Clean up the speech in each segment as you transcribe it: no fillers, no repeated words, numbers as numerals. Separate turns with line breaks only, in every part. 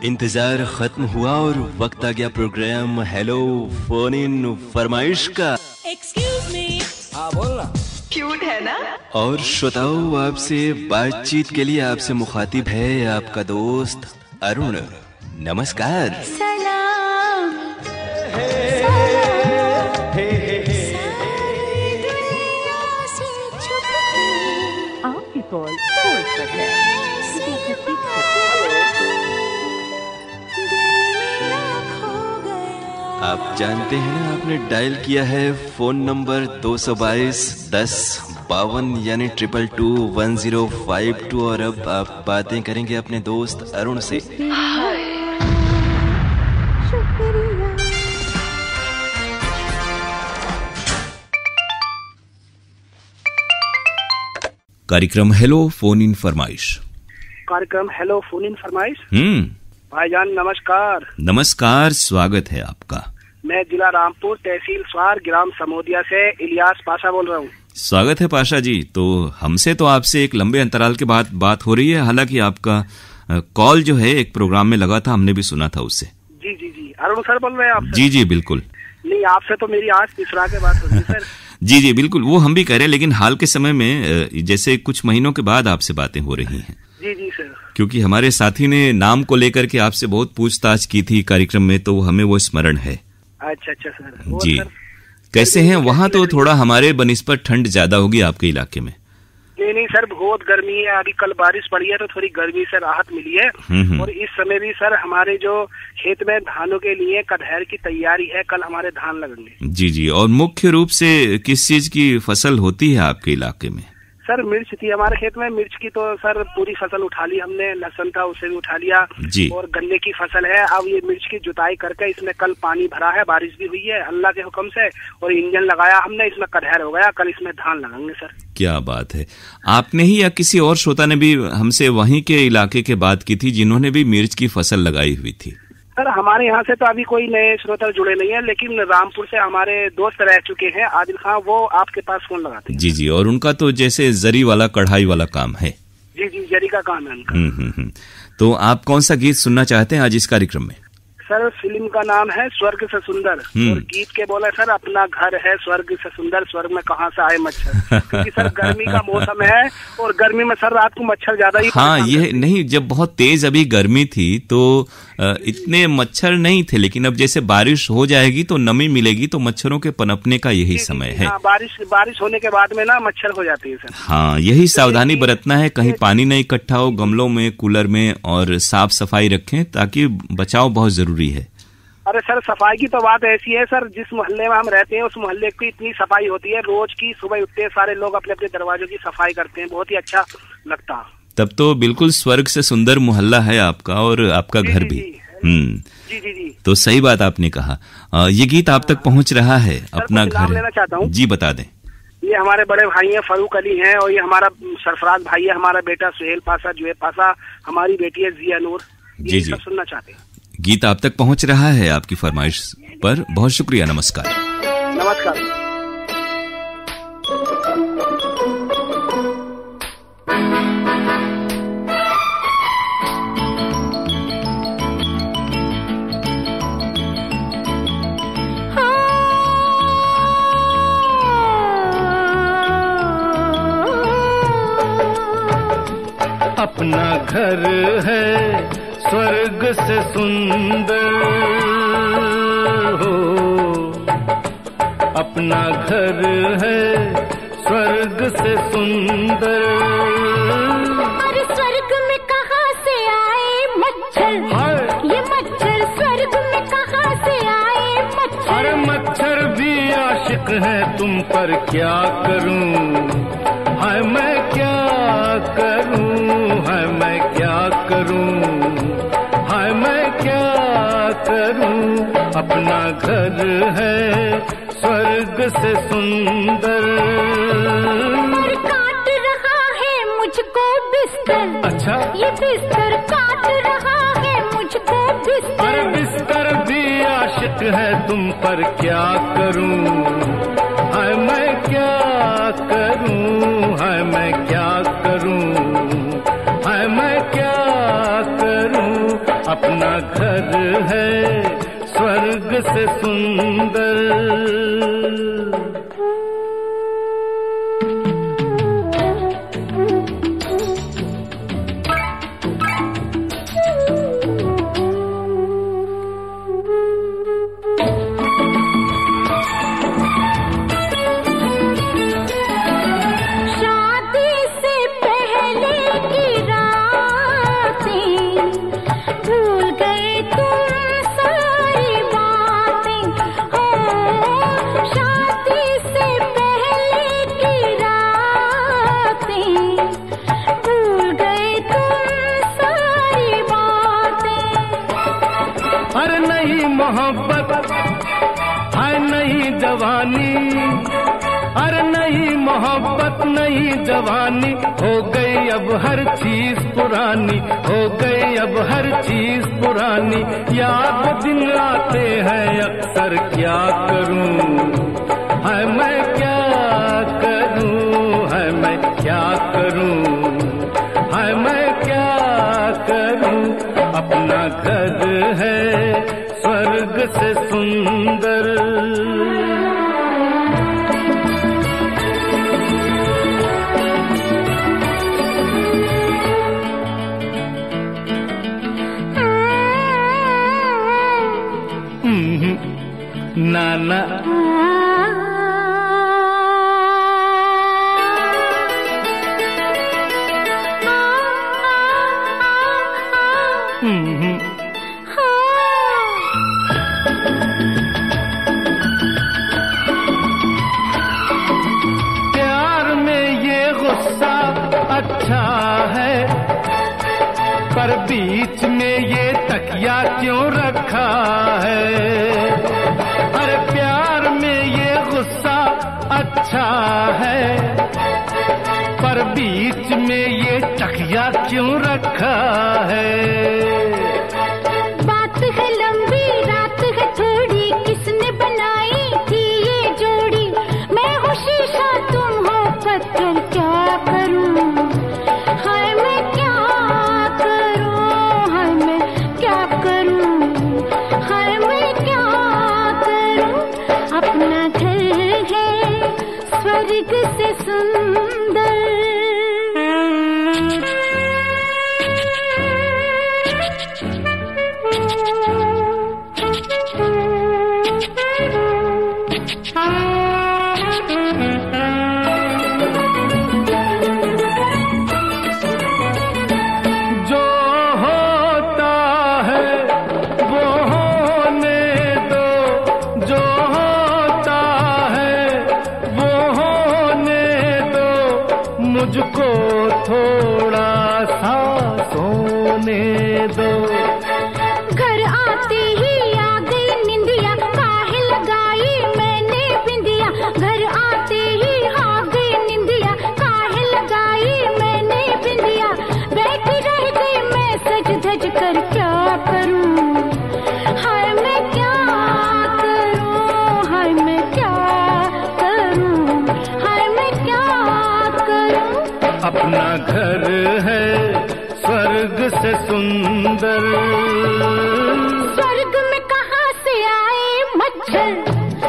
इंतजार खत्म हुआ और वक्त आ गया प्रोग्राम हेलो फोन इन फरमाइश का।
Excuse me.
हाँ बोल ना।
क्यूट है ना।
और श्रोताओ, आपसे बातचीत के लिए आपसे मुखातिब है आपका दोस्त अरुण। नमस्कार।
सलाम।
आपकी कॉल होल्ड पर है।
आप जानते हैं ना, आपने डायल किया है फोन नंबर 222-10-52 यानी 222-1052 और अब आप बातें करेंगे अपने दोस्त अरुण से।
कार्यक्रम हेलो फोन इन फरमाइश।
कार्यक्रम हेलो फोन इन फरमाइश। भाईजान नमस्कार।
नमस्कार, स्वागत है आपका।
मैं जिला रामपुर, तहसील स्वार, ग्राम समोदिया से इलियास पाशा बोल रहा हूँ।
स्वागत है पाशा जी। तो हमसे तो आपसे एक लंबे अंतराल के बाद बात हो रही है, हालांकि आपका कॉल जो है एक प्रोग्राम में लगा था, हमने भी सुना था उससे।
जी जी जी, अरुण सर बोल रहे हैं आपसे?
जी जी बिल्कुल।
नहीं, आपसे तो मेरी आज तीसरा के बात हो रही है सर।
जी जी बिल्कुल, वो हम भी कह रहे हैं, लेकिन हाल के समय में जैसे कुछ महीनों के बाद आपसे बातें हो रही हैं।
जी जी सर।
क्योंकि हमारे साथी ने नाम को लेकर के आपसे बहुत पूछताछ की थी कार्यक्रम में, तो हमें वो स्मरण है।
अच्छा अच्छा सर।
जी
सर,
कैसे हैं वहाँ? तो थोड़ा हमारे बनिस्बत ठंड ज्यादा होगी आपके इलाके में।
नहीं नहीं सर, बहुत गर्मी है। अभी कल बारिश पड़ी है तो थोड़ी गर्मी से राहत मिली है। और इस समय भी सर हमारे जो खेत में धानों के लिए कटहल की तैयारी है, कल हमारे धान लगेंगे।
जी जी। और मुख्य रूप से किस चीज की फसल होती है आपके इलाके में?
सर मिर्च थी हमारे खेत में। मिर्च की तो सर पूरी फसल उठा ली हमने। लहसुन था उसे भी उठा लिया
जी।
और गन्ने की फसल है। अब ये मिर्च की जुताई करके इसमें कल पानी भरा है, बारिश भी हुई है अल्लाह के हुक्म से, और इंजन लगाया हमने, इसमें कटहल हो गया। कल इसमें धान लगाएंगे सर।
क्या बात है। आपने ही या किसी और श्रोता ने भी हमसे वहीं के इलाके के बात की थी जिन्होंने भी मिर्च की फसल लगाई हुई थी?
सर हमारे यहाँ से तो अभी कोई नए श्रोता जुड़े नहीं है, लेकिन रामपुर से हमारे दोस्त रह चुके हैं आदिल खान, वो आपके पास फोन लगाते हैं।
जी जी। और उनका तो जैसे जरी वाला कढ़ाई वाला काम है।
जी जी, जरी का काम है उनका।
तो आप कौन सा गीत सुनना चाहते हैं आज इस कार्यक्रम में?
सर फिल्म का नाम है स्वर्ग से सुंदर, और गीत के बोले सर अपना घर है स्वर्ग से सुंदर, स्वर्ग में कहाँ से आए मच्छर। क्योंकि सर गर्मी का मौसम है और गर्मी में सर रात को मच्छर ज्यादा ही।
हाँ, ये नहीं, जब बहुत तेज अभी गर्मी थी तो इतने मच्छर नहीं थे, लेकिन अब जैसे बारिश हो जाएगी तो नमी मिलेगी तो मच्छरों के पनपने का यही समय है।
हाँ, बारिश होने के बाद में ना मच्छर हो जाती है सर।
हाँ, यही सावधानी बरतना है, कहीं पानी नहीं इकट्ठा हो गमलों में, कूलर में, और साफ सफाई रखें ताकि बचाव बहुत जरूरी है।
अरे सर सफाई की तो बात ऐसी है सर, जिस मोहल्ले में हम रहते हैं उस मोहल्ले की इतनी सफाई होती है, रोज की सुबह उठते हैं सारे लोग अपने अपने दरवाजों की सफाई करते हैं, बहुत ही अच्छा लगता।
तब तो बिल्कुल स्वर्ग से सुंदर मोहल्ला है आपका और आपका घर भी।
जी जी जी।
तो सही बात आपने कहा। ये गीत आप तक पहुंच रहा है, अपना घर
लेना चाहता हूँ।
जी बता दें।
ये हमारे बड़े भाई हैं फरूक अली हैं, और ये हमारा सरफराज भाई है, हमारा बेटा सुहेल पासा, जुएब पासा, हमारी बेटी है जिया नूर।
जी जी।
सुनना चाहते हैं।
गीत आप तक पहुंच रहा है आपकी फरमाइश पर। बहुत शुक्रिया। नमस्कार।
नमस्कार।
अपना घर है स्वर्ग से सुंदर हो, अपना घर है स्वर्ग से सुंदर।
अरे स्वर्ग में कहाँ से आए मच्छर, ये मच्छर स्वर्ग में कहाँ से आए मच्छर।
अरे मच्छर भी आशिक है तुम पर, क्या करूं हाय मैं क्या करूं, हाय मैं क्या करूं, हाय मैं क्या करूं। अपना घर है स्वर्ग से सुंदर।
और काट रहा है मुझको बिस्तर।
अच्छा,
ये बिस्तर काट रहा है मुझको बिस्तर।
अरे बिस्तर भी आशिक है तुम पर, क्या करूं हाय मैं क्या करूं, हाय मैं क्या करूं, हाय मैं क्या करूं। अपना से सुंदर। मोहब्बत है नहीं जवानी, अरे नहीं मोहब्बत नहीं जवानी, हो गई अब हर चीज पुरानी, हो गई अब हर चीज पुरानी। याद दिन आते हैं अक्सर, क्या करूं है मैं क्या करूं, है मैं क्या करूं, है मैं क्या करूं। अपना घर है स्वर्ग से सुंदर। नाना प्यार में ये गुस्सा अच्छा है, पर बीच में ये तकिया क्यों रखा है। अरे प्यार में ये गुस्सा अच्छा है, पर बीच में ये तकिया क्यों रखा है।
बात है लंबी रात है थोड़ी, किसने बनाई थी ये जोड़ी। मैं हूँ शीशा तुम हो पत्थर, क्या करूँ हाय मैं क्या करूँ, हाय मैं क्या करूँ, हाय मैं क्या करूँ। अपना घर है स्वर्ग से सुंदर।
जो होता है वो होने दो, जो होता है वो होने दो, मुझको थोड़ा सा सोने दो।
घर आते ही आ गई निंदिया, काहे लगाई मैंने बिंदिया। घर आते ही आ गई निंदिया, काहे लगाई मैंने बिंदिया। बैठी रह गई मैं सज धज कर, क्या करूं हाय मैं क्या करूं, हाय मैं क्या करूं, हाय मैं क्या करूं।
अपना घर है स्वर्ग से सुंदर।
स्वर्ग में कहाँ से आए मच्छर,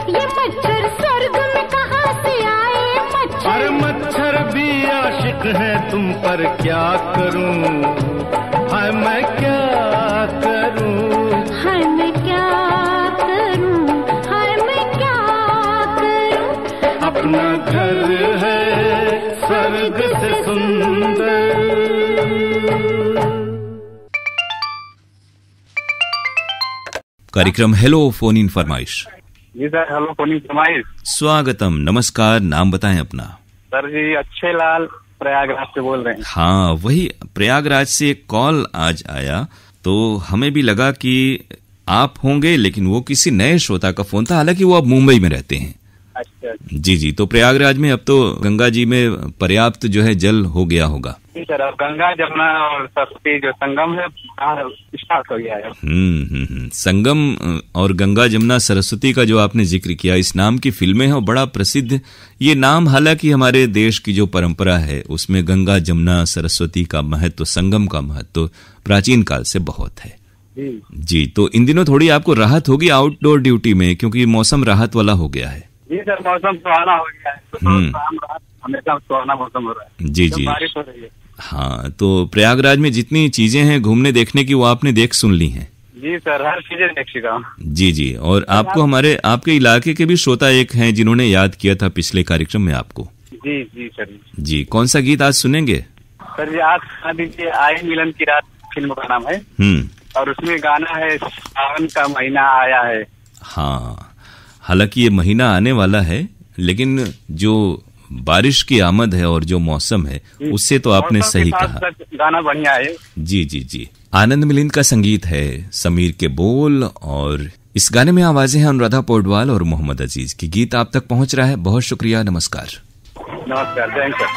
ये मच्छर स्वर्ग में कहाँ से आए मच्छर।
अरे मच्छर भी आशिक है तुम पर, क्या करूं हाय मैं क्या करूं,
हाय मैं क्या करूं, हाय मैं क्या करूं।
अपना घर है स्वर्ग से सुंदर।
कार्यक्रम हेलो फोन इन फरमाइश।
जी सर, हेलो फोन इन फरमाइश।
स्वागतम, नमस्कार, नाम बताएं अपना।
सर जी अच्छे लाल प्रयागराज से बोल रहे हैं।
हाँ, वही प्रयागराज से एक कॉल आज आया, तो हमें भी लगा कि आप होंगे, लेकिन वो किसी नए श्रोता का फोन था, हालांकि वो अब मुंबई में रहते हैं।
अच्छा
जी, तो प्रयागराज में अब तो गंगा जी में पर्याप्त जो है जल हो गया होगा।
जी सर, अब गंगा जमुना और सरस्वती जो संगम है स्टार्ट हो गया है।
संगम और गंगा जमुना सरस्वती का जो आपने जिक्र किया, इस नाम की फिल्में हैं और बड़ा प्रसिद्ध ये नाम। हालांकि हमारे देश की जो परंपरा है उसमें गंगा जमुना सरस्वती का महत्व, संगम का महत्व प्राचीन काल से बहुत है।
जी
जी, तो इन दिनों थोड़ी आपको राहत होगी आउटडोर ड्यूटी में, क्योंकि मौसम राहत वाला हो गया है।
जी सर, मौसम सुहाना हो गया है, तो हमेशा सुहाना मौसम हो रहा है।
जी जी,
बारिश हो रही है।
हाँ, तो प्रयागराज में जितनी चीजें हैं घूमने देखने की, वो आपने देख सुन ली हैं।
जी सर, हर चीजें देख चुका हूँ।
जी जी, और आपको आपके इलाके के भी श्रोता एक हैं जिन्होंने याद किया था पिछले कार्यक्रम में आपको।
जी जी सर।
जी, कौन सा गीत आज सुनेंगे?
सर जी, आज सुना दीजिए, आए मिलन की रात फिल्म का नाम है, और उसमें गाना है सावन का महीना आया है।
हाँ, हालांकि ये महीना आने वाला है, लेकिन जो बारिश की आमद है और जो मौसम है, उससे तो आपने सही कहा।
गाना बढ़िया है।
जी जी जी, आनंद मिलिंद का संगीत है, समीर के बोल, और इस गाने में आवाजें हैं अनुराधा पौडवाल और मोहम्मद अजीज की। गीत आप तक पहुंच रहा है। बहुत शुक्रिया, नमस्कार।
नमस्कार, थैंक यू।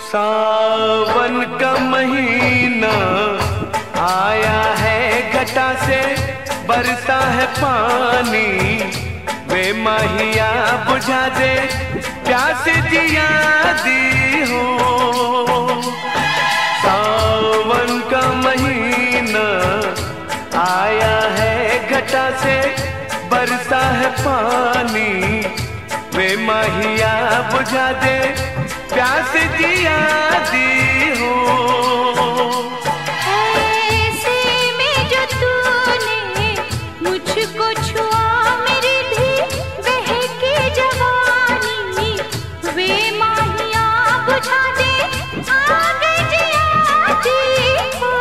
सावन का महीना आया है, घटा से बरसा है पानी, वे माहिया बुझा दे प्यास जिया दी हो। सावन का महीना आया है, घटा से बरसा है पानी, वे माहिया बुझा दे प्यास जिया दी हो।
ऐसे में जो तूने मुझको छुआ, मेरी भी बहकी जवानी, वे माहिया बुझा दे आग जिया दी हो।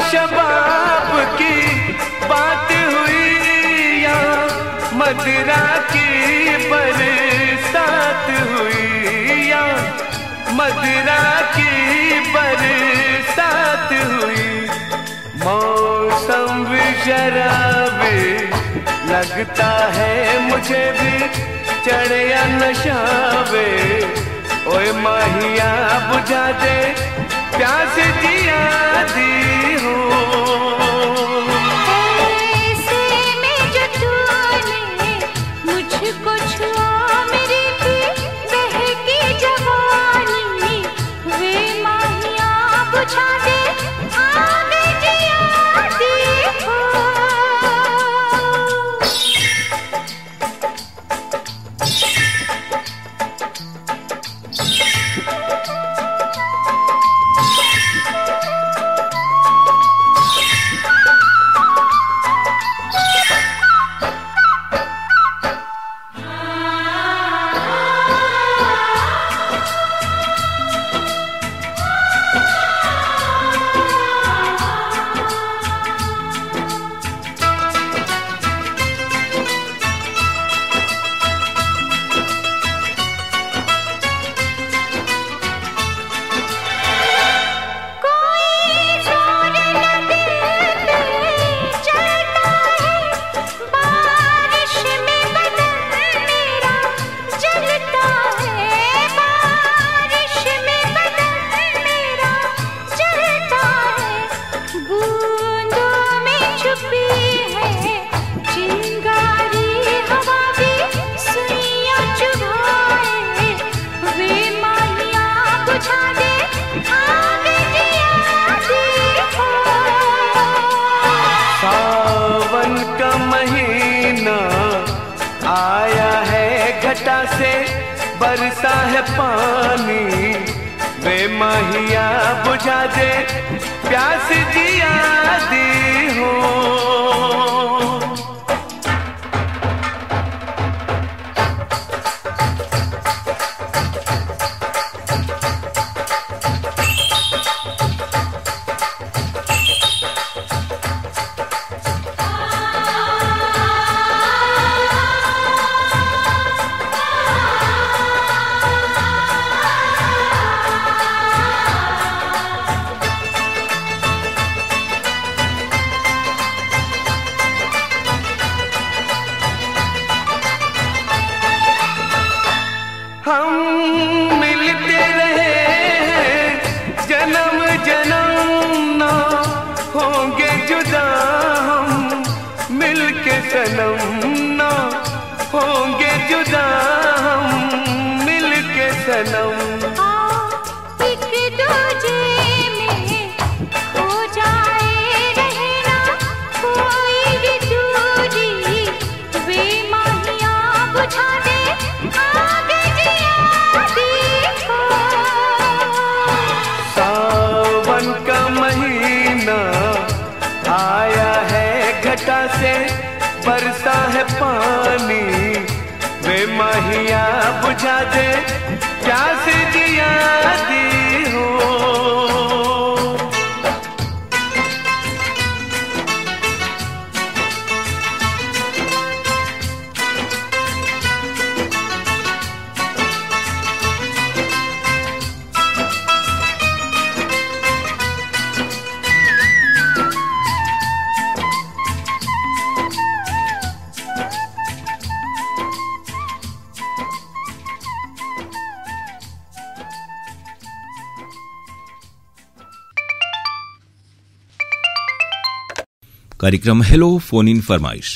शबाब की बात हुई या मदिरा की बरसात हुई, या मदिरा की बरसात हुई। मौसम भी शराबी लगता है मुझे भी, चढ़े या नशावे, ओए माहिया बुझा दे प्यास जिया दी हो।
ऐसे में जो तूने मुझको छुआ, मेरी भी बहकी जवानी, वे माहिया बुझा दे आग जिया दी हो। बुझा दे आग जिया देखो।
सावन का महीना आया है घटा से बरसा है पानी, वे माहिया बुझा दे प्यास जिया दी हो। हम मिलते रहे जन्म जन्म ना होंगे जुदा, हम मिलके सनम ना होंगे जुदा, हम मिलके सनम।
एक दूजे में खो जाए रहना कोई भी दूरी, वे माहिया बुझा दे आग जिया देखो।
सावन का महीना आया है घटा से बरसा है पानी, वे माहिया बुझा दे प्यास जिया दी हो।
कार्यक्रम हेलो फोन इन फरमाइश।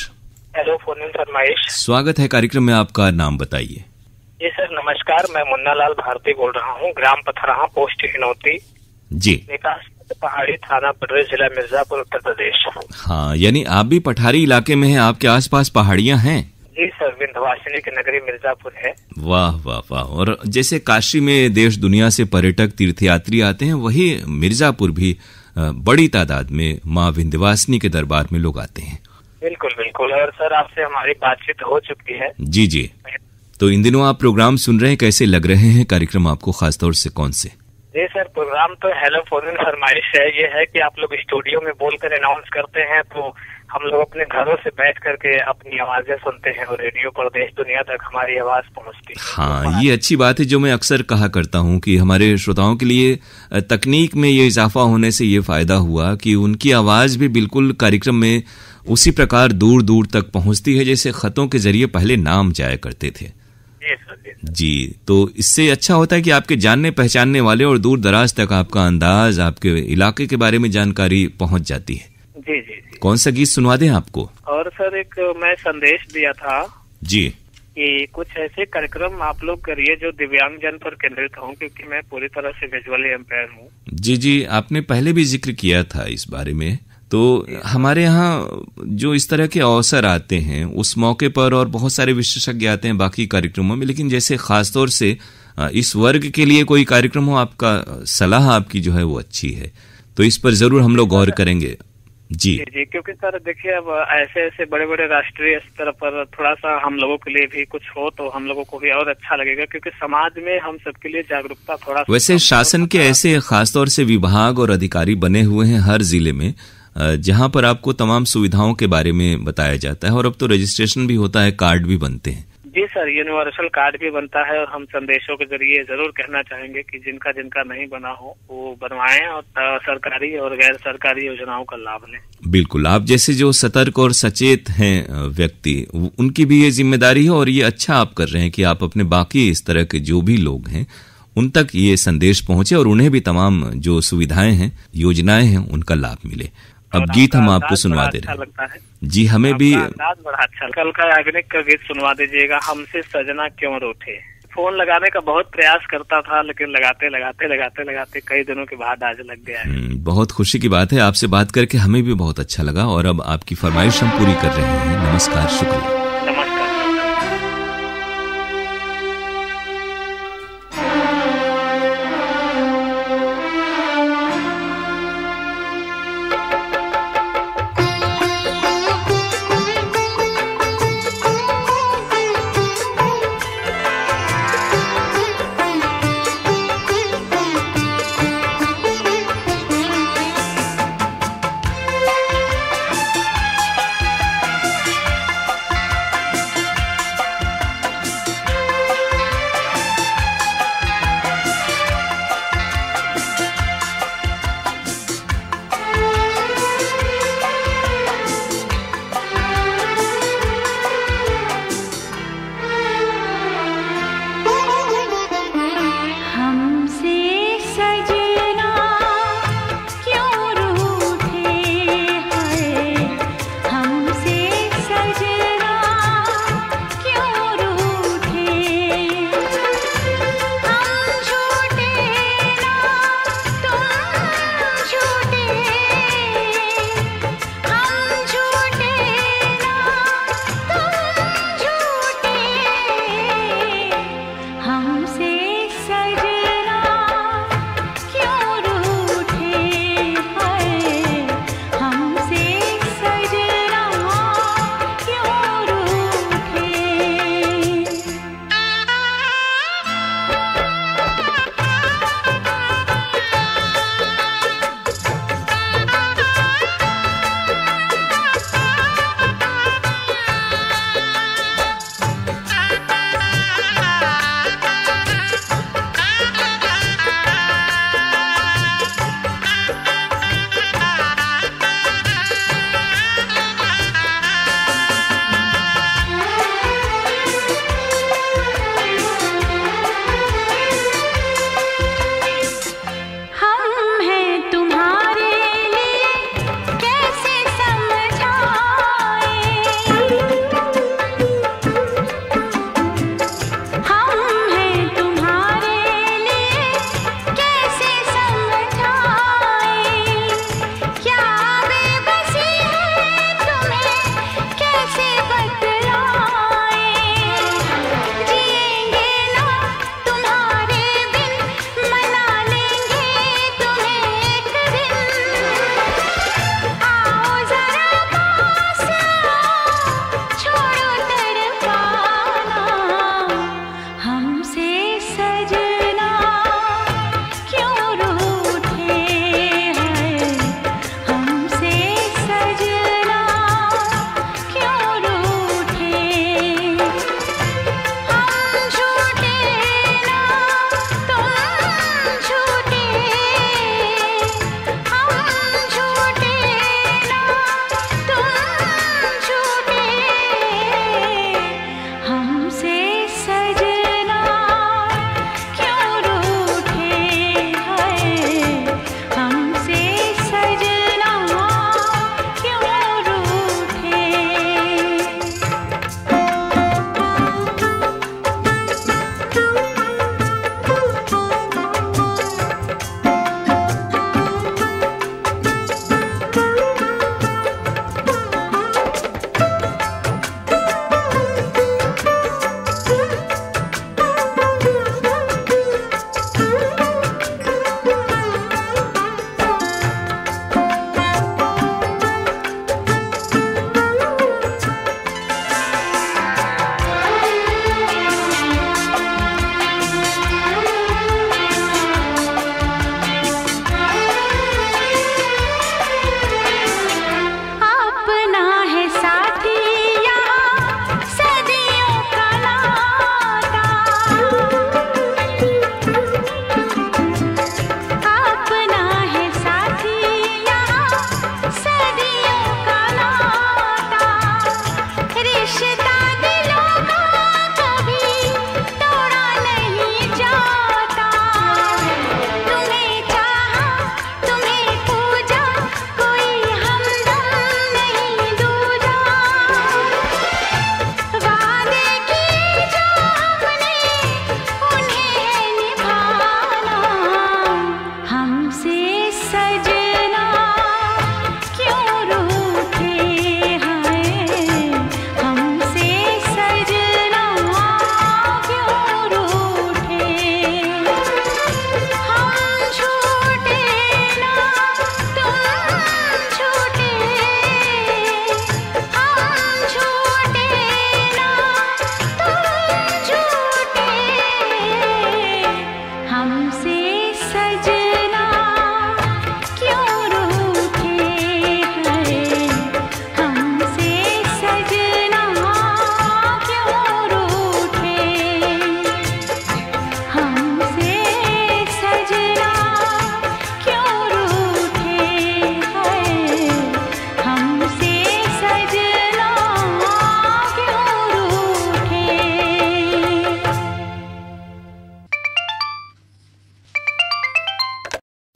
हेलो फोन इन फरमाइश।
स्वागत है कार्यक्रम में, आपका नाम बताइए।
जी सर नमस्कार, मैं मुन्ना लाल भारती बोल रहा हूँ, ग्राम पथराहा, पोस्ट हिनौती,
जी।
निकास पहाड़ी, थाना पटरे, जिला मिर्जापुर, उत्तर प्रदेश।
हाँ, यानी आप भी पठारी इलाके में हैं, आपके आसपास पहाड़ियां हैं?
जी सर, विंध्यवासिनी की नगरी मिर्जापुर है।
वाह वाह वाह। और जैसे काशी में देश दुनिया से पर्यटक तीर्थयात्री आते हैं, वही मिर्जापुर भी बड़ी तादाद में माँ विंध्यवासिनी के दरबार में लोग आते हैं।
बिल्कुल बिल्कुल। और सर आपसे हमारी बातचीत हो चुकी है।
जी जी। तो इन दिनों आप प्रोग्राम सुन रहे हैं, कैसे लग रहे हैं कार्यक्रम आपको, खासतौर से कौन से?
जी सर, प्रोग्राम तो हेलो फोन इन फरमाइश है। ये है कि आप लोग स्टूडियो में बोलकर अनाउंस करते हैं, तो हम लोग अपने घरों से बैठ करके अपनी आवाजें सुनते हैं और रेडियो पर देश दुनिया तक हमारी आवाज पहुंचती है।
हाँ, ये अच्छी बात है, जो मैं अक्सर कहा करता हूँ कि हमारे श्रोताओं के लिए तकनीक में ये इजाफा होने से ये फायदा हुआ कि उनकी आवाज भी बिल्कुल कार्यक्रम में उसी प्रकार दूर दूर तक पहुंचती है जैसे खतों के जरिए पहले नाम जाया करते थे। जी, तो इससे अच्छा होता है कि आपके जानने पहचानने वाले और दूर दराज तक आपका अंदाज, आपके इलाके के बारे में जानकारी पहुंच जाती है।
जी जी जी।
कौन सा गीत सुनवा दें आपको?
और सर एक मैं संदेश दिया था
जी
कि कुछ ऐसे कार्यक्रम आप लोग करिए जो दिव्यांग जन पर केंद्रित हों, क्योंकि मैं पूरी तरह से विजुअली इम्पेयर हूँ।
जी जी, आपने पहले भी जिक्र किया था इस बारे में। तो हमारे यहाँ जो इस तरह के अवसर आते हैं उस मौके पर, और बहुत सारे विशेषज्ञ आते हैं बाकी कार्यक्रमों में, लेकिन जैसे खासतौर से इस वर्ग के लिए कोई कार्यक्रम हो, आपका सलाह आपकी जो है वो अच्छी है, तो इस पर जरूर हम लोग गौर करेंगे। जी
जी, क्योंकि सर देखिए अब ऐसे ऐसे बड़े बड़े राष्ट्रीय स्तर पर थोड़ा सा हम लोगों के लिए भी कुछ हो तो हम लोगों को भी और अच्छा लगेगा, क्योंकि समाज में हम सबके लिए जागरूकता थोड़ा।
वैसे शासन के ऐसे खासतौर से विभाग और अधिकारी बने हुए हैं हर जिले में, जहां पर आपको तमाम सुविधाओं के बारे में बताया जाता है, और अब तो रजिस्ट्रेशन भी होता है, कार्ड भी बनते हैं।
जी सर, यूनिवर्सल कार्ड भी बनता है, और हम संदेशों के जरिए जरूर कहना चाहेंगे कि जिनका जिनका नहीं बना हो वो बनवाएं और सरकारी और गैर सरकारी योजनाओं का लाभ लें।
बिल्कुल, आप जैसे जो सतर्क और सचेत हैं व्यक्ति, उनकी भी ये जिम्मेदारी है, और ये अच्छा आप कर रहे हैं कि आप अपने बाकी इस तरह के जो भी लोग हैं उन तक ये संदेश पहुंचे और उन्हें भी तमाम जो सुविधाएं हैं, योजनाएं हैं, उनका लाभ मिले। अब गीत हम आपको सुनवा दे रहे हैं। जी, हमें भी
बड़ा अच्छा। कल का याग्निक का गीत सुनवा दीजिएगा, हमसे सजना क्यों रूठे। फोन लगाने का बहुत प्रयास करता था, लेकिन लगाते कई दिनों के बाद आज लग गया है।
बहुत खुशी की बात है, आपसे बात करके हमें भी बहुत अच्छा लगा और अब आपकी फरमाइश हम पूरी कर रहे हैं। नमस्कार, शुक्रिया।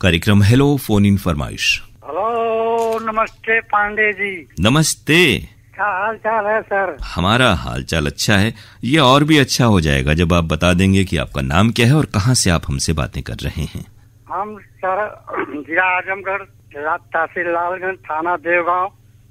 कार्यक्रम हेलो फोन इन फरमाइश।
हेलो, नमस्ते पांडे जी।
नमस्ते।
क्या हाल चाल है सर?
हमारा हाल चाल अच्छा है। ये और भी अच्छा हो जाएगा जब आप बता देंगे कि आपका नाम क्या है और कहाँ से आप हमसे बातें कर रहे हैं।
हम सर जिला आजमगढ़, तहसील लालगंज, थाना देवगांव,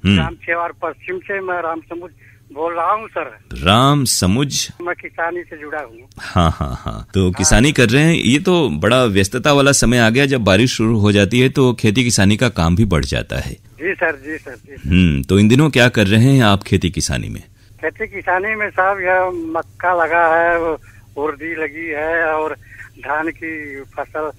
ग्राम चेवार पश्चिम से मैं राम समुझ बोल रहा हूँ सर।
राम समुझ,
मैं किसानी से जुड़ा हूँ।
हाँ, तो किसानी कर रहे हैं। ये तो बड़ा व्यस्तता वाला समय आ गया। जब बारिश शुरू हो जाती है तो खेती किसानी का काम भी बढ़ जाता है।
जी सर, जी सर, जी सर।
तो इन दिनों क्या कर रहे हैं आप खेती किसानी में?
खेती किसानी में साहब यह मक्का लगा है, उर्दी लगी है और धान की फसल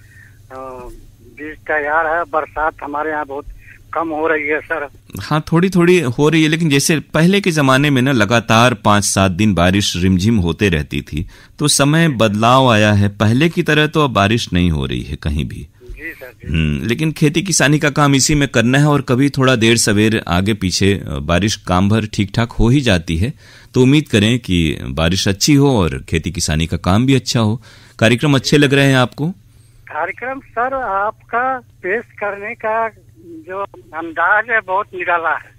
बीज तैयार है। बरसात हमारे यहाँ बहुत कम हो रही है सर।
हाँ, थोड़ी थोड़ी हो रही है, लेकिन जैसे पहले के जमाने में ना लगातार 5-7 दिन बारिश रिमझिम होते रहती थी, तो समय बदलाव आया है। पहले की तरह तो अब बारिश नहीं हो रही है कहीं भी।
जी सर, जी।
लेकिन खेती किसानी का काम इसी में करना है और कभी थोड़ा देर सवेर आगे पीछे बारिश काम भर ठीक ठाक हो ही जाती है। तो उम्मीद करें कि बारिश अच्छी हो और खेती किसानी का काम भी अच्छा हो। कार्यक्रम अच्छे लग रहे हैं आपको?
कार्यक्रम सर आपका पेश करने का जो अंदाज है बहुत निराला है।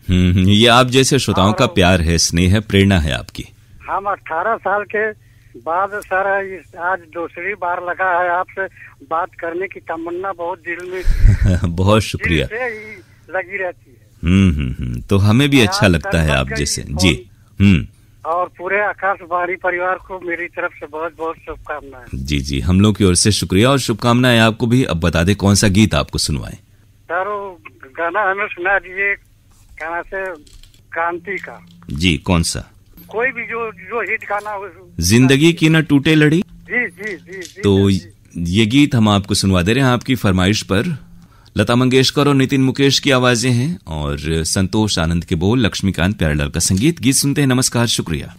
ये आप जैसे श्रोताओं का प्यार है, स्नेह है, प्रेरणा है आपकी।
हम 18 साल के बाद सर आज दूसरी बार लगा है आपसे बात करने की तमन्ना बहुत दिल में
बहुत शुक्रिया
लगी रहती है।
तो हमें भी अच्छा लगता है आप जैसे। जी।
और पूरे आकाशवाणी परिवार को मेरी तरफ से बहुत बहुत शुभकामनाएं।
जी, हम लोग की ओर से शुक्रिया और शुभकामनाएं आपको भी। अब बता दे कौन सा गीत आपको सुनवाएं?
सर गाना हमें सुना दीजिए, गाना से क्रांति का।
जी, कौन सा?
कोई भी जो हिट गाना हो।
जिंदगी की न टूटे लड़ी।
जी जी जी, जी
तो
जी।
ये गीत हम आपको सुनवा दे रहे हैं आपकी फरमाइश पर। लता मंगेशकर और नितिन मुकेश की आवाजें हैं और संतोष आनंद के बोल, लक्ष्मीकांत प्यारेलाल का संगीत। गीत सुनते हैं। नमस्कार, शुक्रिया।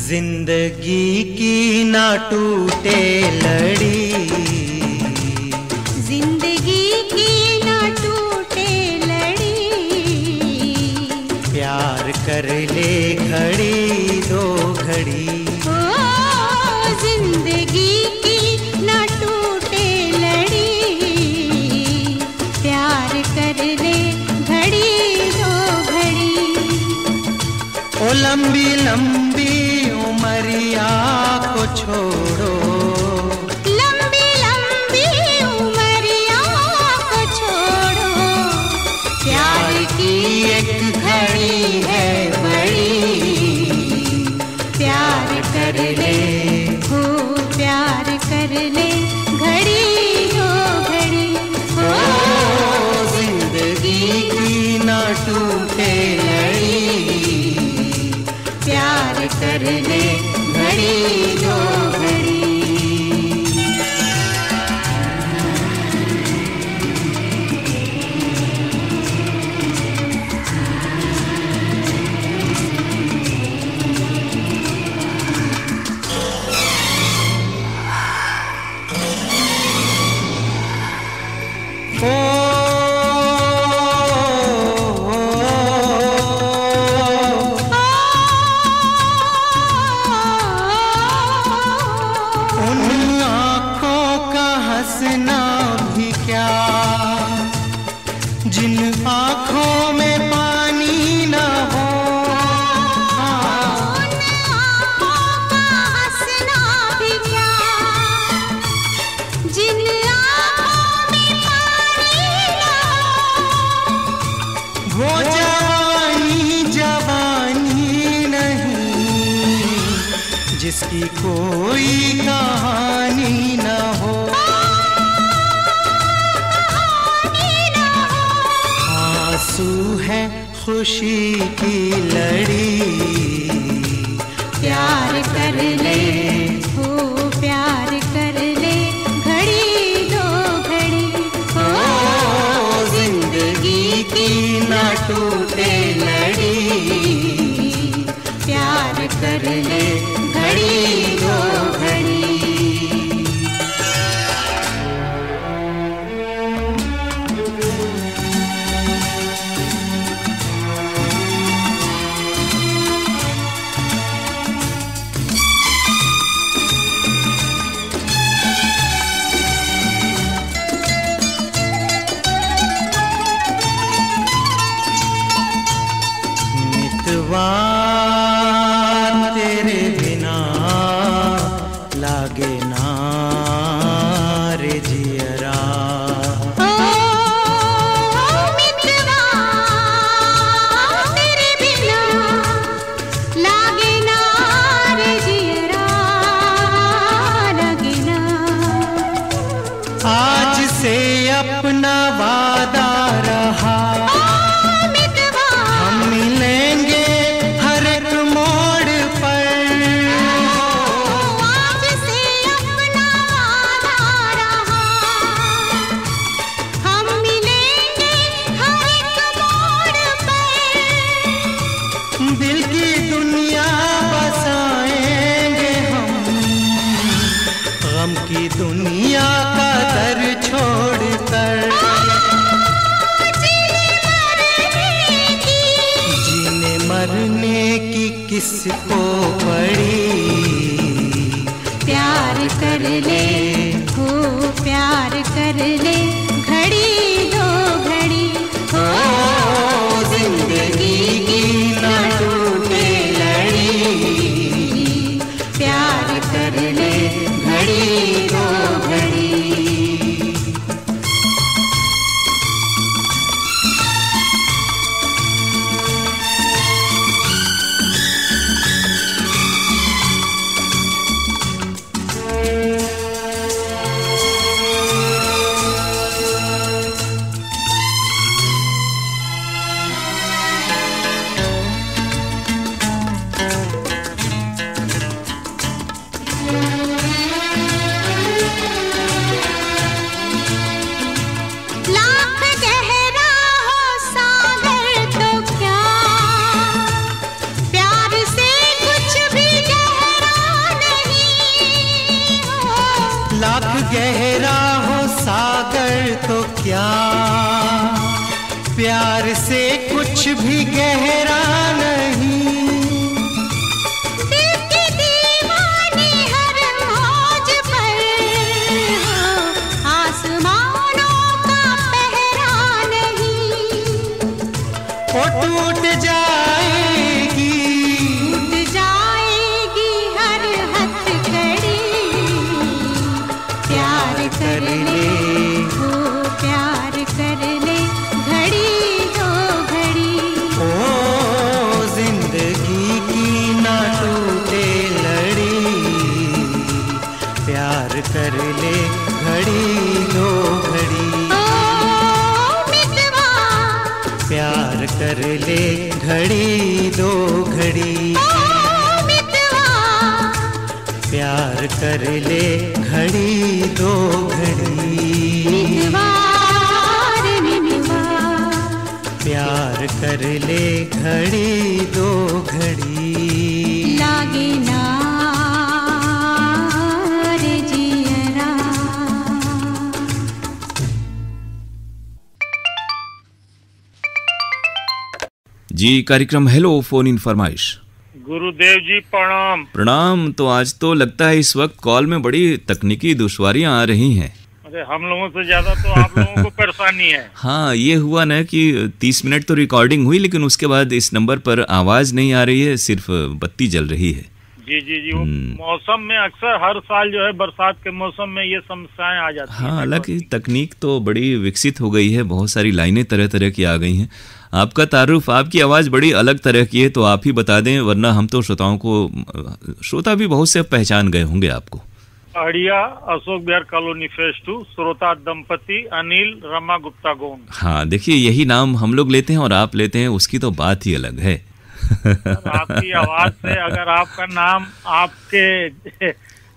जिंदगी की ना टूटे लड़ी,
जिंदगी की ना टूटे लड़ी,
प्यार कर ले घड़ी दो घड़ी।
ओ जिंदगी की ना टूटे लड़ी, प्यार कर ले घड़ी दो घड़ी।
ओ लंबी लंबी उमरिया को छोड़ो,
लंबी लंबी उमरिया को छोड़ो,
प्यार की एक घड़ी है बड़ी,
प्यार कर ले, हो प्यार कर ले घड़ी हो घड़ी।
ओ जिंदगी की ना टूटे लड़ी,
प्यार कर ले घड़ी दो घड़ी।
जिन आँखों में पानी न हो,
उन आँखों का हंसना भी क्या, जिन आँखों में पानी न हो,
वो जवानी जवानी नहीं जिसकी कोई कहानी न हो। आंसू है खुशी की लड़ी,
प्यार कर ले
घड़ी दो घड़ी। तेरे बिना लागे ना रे जियरा।
मितवा तेरे बिना लागे ना रे जियरा, लागे ना।
आज से अपना वादा रहा, हम मिलेंगे हर एक मोड़ पर।
आज से अपना वादा रहा, हम मिलेंगे हर एक मोड़ पर।
दिल की दुनिया बसाएंगे हम, गम की दुनिया का दर छोड़कर। जीने मरने की किसको पड़ी,
प्यार कर ले हो, प्यार कर ले घड़ी दो घड़ी।
हो जिंदगी की न टूटे लड़ी,
प्यार कर ले
घड़ी दो घड़ी।
लाख गहरा हो सागर तो क्या, प्यार से कुछ भी गहरा नहीं हो।
लाख गहरा हो सागर तो क्या, प्यार से कुछ भी गहरा नहीं।
दिल की दीवानी हर मौज पर हो, आसमानों का पहरा नहीं।
वो टूट जाएगी,
टूट जाएगी हर हथकड़ी, प्यार कर ले हो, प्यार कर ले घड़ी दो घड़ी।
ओ जिंदगी की ना टूटे लड़ी, प्यार कर ले घड़ी दो घड़ी।
ओ मितवा
प्यार कर ले घड़ी दो घड़ी।
ओ मितवा
प्यार कर ले घड़ी दो घड़ी।
मितवा रे मितवा,
प्यार कर ले घड़ी दो घड़ी।
लागे ना रे जियरा।
जी कार्यक्रम हेलो फोन इन फरमाइश।
गुरुदेव जी प्रणाम।
प्रणाम। तो आज तो लगता है इस वक्त कॉल में बड़ी तकनीकी दुश्वारियां आ रही हैं।
अरे हम लोगों से ज्यादा तो आप लोगों को परेशानी है।
हाँ, ये हुआ ना कि 30 मिनट तो रिकॉर्डिंग हुई, लेकिन उसके बाद इस नंबर पर आवाज नहीं आ रही है, सिर्फ बत्ती जल रही है।
जी जी जी, वो मौसम में अक्सर हर साल जो है बरसात के मौसम में ये समस्याएं आ जाती हैं।
हाँ, हालांकि तकनीक तो बड़ी विकसित हो गई है, बहुत सारी लाइनें तरह तरह की आ गई हैं। आपका तारुफ, आपकी आवाज़ बड़ी अलग तरह की है, तो आप ही बता दें, वरना हम तो श्रोता भी बहुत से पहचान गए होंगे आपको।
अड़िया अशोक बिहार कॉलोनी फेज 2, श्रोता दंपति अनिल रमा गुप्ता गोंड।
हाँ, देखिए यही नाम हम लोग लेते हैं और आप लेते हैं, उसकी तो बात ही अलग है।
आपकी आवाज से अगर आपका नाम आपके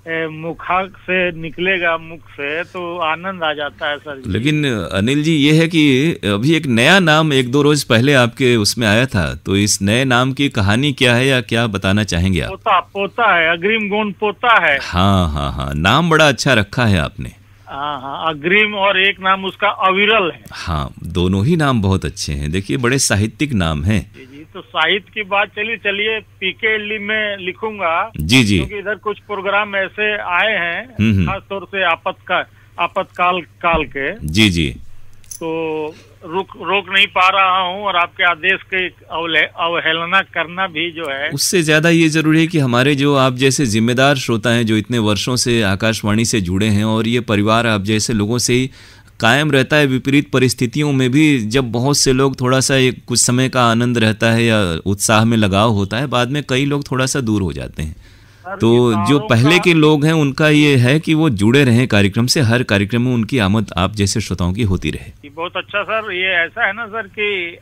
मुखा से निकलेगा, मुख से, तो आनंद आ जाता है सर जी।
लेकिन अनिल जी ये है कि अभी एक नया नाम 1-2 रोज पहले आपके उसमें आया था, तो इस नए नाम की कहानी क्या है या क्या बताना चाहेंगे आप?
पोता है, अग्रिम गोंड पोता है।
हाँ हाँ हाँ, नाम बड़ा अच्छा रखा है आपने।
हाँ, अग्रिम और एक नाम उसका अविरल है।
हाँ, दोनों ही नाम बहुत अच्छे हैं। देखिए बड़े साहित्यिक नाम हैं।
जी, तो साहित्य की बात चलिए पीकेएलडी में लिखूंगा।
जी जी,
क्योंकि इधर कुछ प्रोग्राम ऐसे आए हैं खास तौर से आपातकाल के।
जी जी,
तो रोक नहीं पा रहा हूँ, और आपके आदेश के अवहेलना करना भी जो है,
उससे ज्यादा ये जरूरी है कि हमारे जो आप जैसे जिम्मेदार श्रोता हैं, जो इतने वर्षों से आकाशवाणी से जुड़े हैं, और ये परिवार आप जैसे लोगों से ही कायम रहता है विपरीत परिस्थितियों में भी। जब बहुत से लोग थोड़ा सा कुछ समय का आनंद रहता है या उत्साह में लगाव होता है, बाद में कई लोग थोड़ा सा दूर हो जाते हैं। तो जो पहले के लोग हैं उनका ये है कि वो जुड़े रहें कार्यक्रम से, हर कार्यक्रम में उनकी आमद आप जैसे श्रोताओं की होती रहे।
बहुत अच्छा सर। ये ऐसा है ना सर कि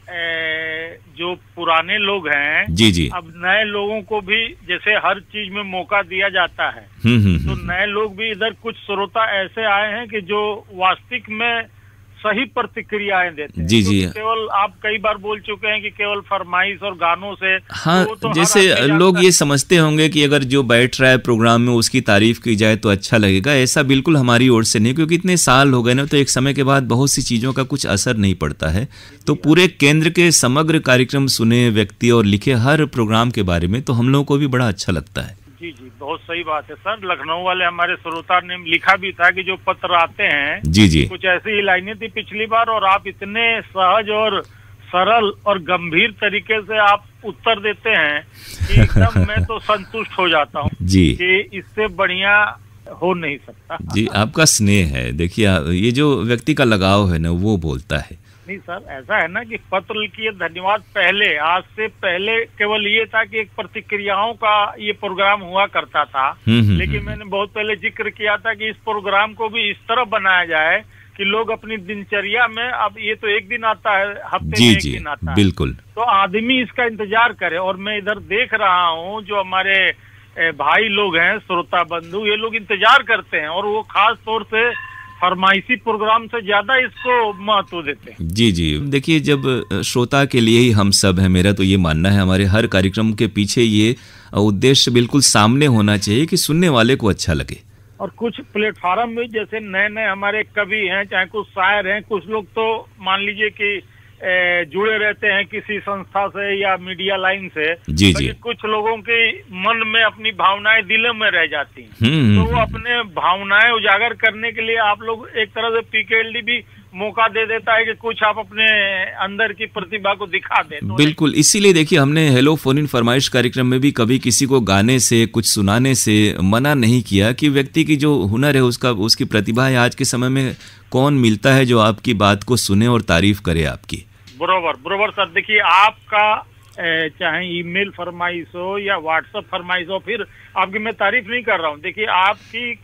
जो पुराने लोग हैं,
जी जी,
अब नए लोगों को भी जैसे हर चीज में मौका दिया जाता है, तो नए लोग भी इधर कुछ श्रोता ऐसे आए हैं कि जो वास्तविक में सही प्रतिक्रियाएं देते हैं।
जी जी,
केवल आप कई बार बोल चुके हैं कि केवल फरमाइश और गानों से,
हाँ, तो जैसे लोग ये समझते होंगे कि अगर जो बैठ रहा है प्रोग्राम में उसकी तारीफ की जाए तो अच्छा लगेगा। ऐसा बिल्कुल हमारी ओर से नहीं, क्योंकि इतने साल हो गए ना, तो एक समय के बाद बहुत सी चीजों का कुछ असर नहीं पड़ता है। तो पूरे केंद्र के समग्र कार्यक्रम सुने व्यक्ति और लिखे हर प्रोग्राम के बारे में, तो हम लोगों को भी बड़ा अच्छा लगता है।
जी जी, बहुत सही बात है सर। लखनऊ वाले हमारे श्रोता ने लिखा भी था कि जो पत्र आते हैं,
जी जी,
कुछ ऐसी ही लाइनें थी पिछली बार, और आप इतने सहज और सरल और गंभीर तरीके से आप उत्तर देते हैं कि एकदम मैं तो संतुष्ट हो जाता हूँ
जी,
कि इससे बढ़िया हो नहीं सकता।
जी, आपका स्नेह है। देखिए ये जो व्यक्ति का लगाव है ना, वो बोलता है।
नहीं सर, ऐसा है ना कि पत्र लिखिए, धन्यवाद। पहले, आज से पहले केवल ये था कि एक प्रतिक्रियाओं का ये प्रोग्राम हुआ करता था, लेकिन मैंने बहुत पहले जिक्र किया था कि इस प्रोग्राम को भी इस तरह बनाया जाए कि लोग अपनी दिनचर्या में, अब ये तो एक दिन आता है, हफ्ते में एक दिन आता है,
बिल्कुल,
तो आदमी इसका इंतजार करे। और मैं इधर देख रहा हूँ जो हमारे भाई लोग हैं, श्रोता बंधु, ये लोग इंतजार करते हैं, और वो खास तौर से फरमाइशी प्रोग्राम से ज्यादा इसको महत्व देते हैं।
जी जी, देखिए जब श्रोता के लिए ही हम सब हैं, मेरा तो ये मानना है, हमारे हर कार्यक्रम के पीछे ये उद्देश्य बिल्कुल सामने होना चाहिए कि सुनने वाले को अच्छा लगे।
और कुछ प्लेटफार्म में जैसे नए नए हमारे कवि हैं, चाहे कुछ शायर हैं, कुछ लोग तो मान लीजिए कि जुड़े रहते हैं किसी संस्था से या मीडिया लाइन से,
जी जी,
कुछ लोगों के मन में अपनी भावनाएं दिल में रह जाती हैं, तो वो अपने भावनाएं उजागर करने के लिए आप लोग एक तरह से पीकेएलडी भी मौका दे देता है कि कुछ आप अपने अंदर की प्रतिभा को दिखा दें। तो
बिल्कुल, इसीलिए देखिए हमने हेलो फोन इन फरमाइश कार्यक्रम में भी कभी किसी को गाने से, कुछ सुनाने से मना नहीं किया कि व्यक्ति की जो हुनर है, उसकी प्रतिभा है, आज के समय में कौन मिलता है जो आपकी बात को सुने और तारीफ करे आपकी।
बरोबर सर। देखिए आपका चाहे ईमेल फरमाइश हो या व्हाट्सएप फरमाइश हो, फिर आपकी मैं तारीफ नहीं कर रहा हूँ। देखिए आपकी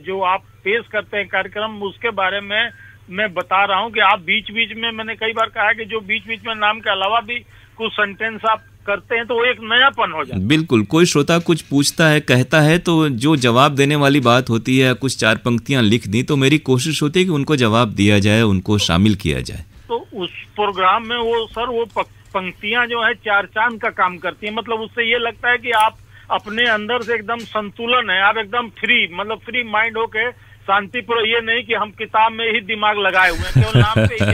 जो आप पेश करते हैं कार्यक्रम, उसके बारे में मैं बता रहा हूँ कि आप बीच बीच में, मैंने कई बार कहा कि जो बीच बीच में नाम के अलावा भी कुछ सेंटेंस आप करते हैं तो वो एक नयापन हो जाता है।
बिल्कुल, कोई श्रोता कुछ पूछता है, कहता है, तो जो जवाब देने वाली बात होती है, कुछ 4 पंक्तियां लिख दी, तो मेरी कोशिश होती है कि उनको जवाब दिया जाए, उनको शामिल किया जाए।
तो उस प्रोग्राम में वो सर, वो पंक्तियां जो है 4 चांद का काम करती है। मतलब उससे ये लगता है कि आप अपने अंदर से एकदम संतुलन है, आप एकदम फ्री, मतलब फ्री माइंड होके शांतिपूर्ण, ये नहीं कि हम किताब में ही दिमाग लगाए हुए हैं, केवल नाम पे ही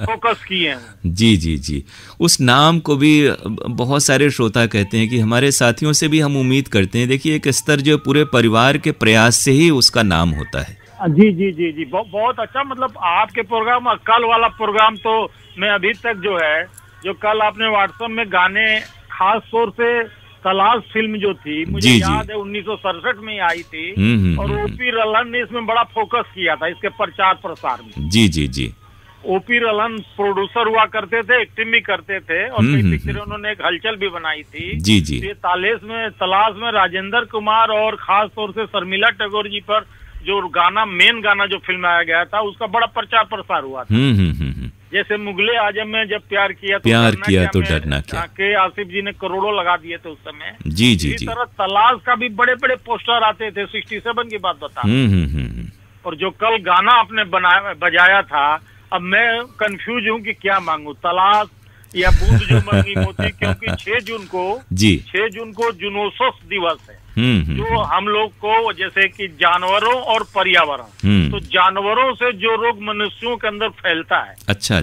फोकस किए हैं।
जी जी जी, उस नाम को भी बहुत सारे श्रोता कहते हैं कि हमारे साथियों से भी हम उम्मीद करते हैं। देखिए एक स्तर जो पूरे परिवार के प्रयास से ही उसका नाम होता है।
जी जी जी जी, बहुत अच्छा। मतलब आपके प्रोग्राम, कल वाला प्रोग्राम तो मैं अभी तक जो है, जो कल आपने व्हाट्सएप में गाने, खास तौर से तलाश फिल्म जो थी, मुझे याद है 1967 में आई थी, और ओपी रलन ने इसमें बड़ा फोकस किया था इसके प्रचार प्रसार में।
जी जी जी,
ओपी रलन प्रोड्यूसर हुआ करते थे, एक्टिंग भी करते थे, और कई पिक्चरें उन्होंने एक हलचल भी बनाई थी।
जी जी,
ये तलाश में राजेंद्र कुमार और खास तौर से शर्मिला टैगोर जी पर जो गाना, मेन गाना जो फिल्माया गया था, उसका बड़ा प्रचार प्रसार हुआ था। जैसे मुगले आजम में जब प्यार किया
तो डरना क्या
के आसिफ जी ने करोड़ों लगा दिए थे उस समय।
जी जी
इसी तरह तलाश का भी बड़े बड़े पोस्टर आते थे, 67 की बात बता। और जो कल गाना आपने बजाया था, अब मैं कंफ्यूज हूँ कि क्या मांगू, तलाश या बूंद जो मंगी मोती, क्योंकि 6 जून को जुनूसस दिवस है जो हम लोग को, जैसे कि जानवरों और पर्यावरण, तो जानवरों से जो रोग मनुष्यों के अंदर फैलता है,
अच्छा,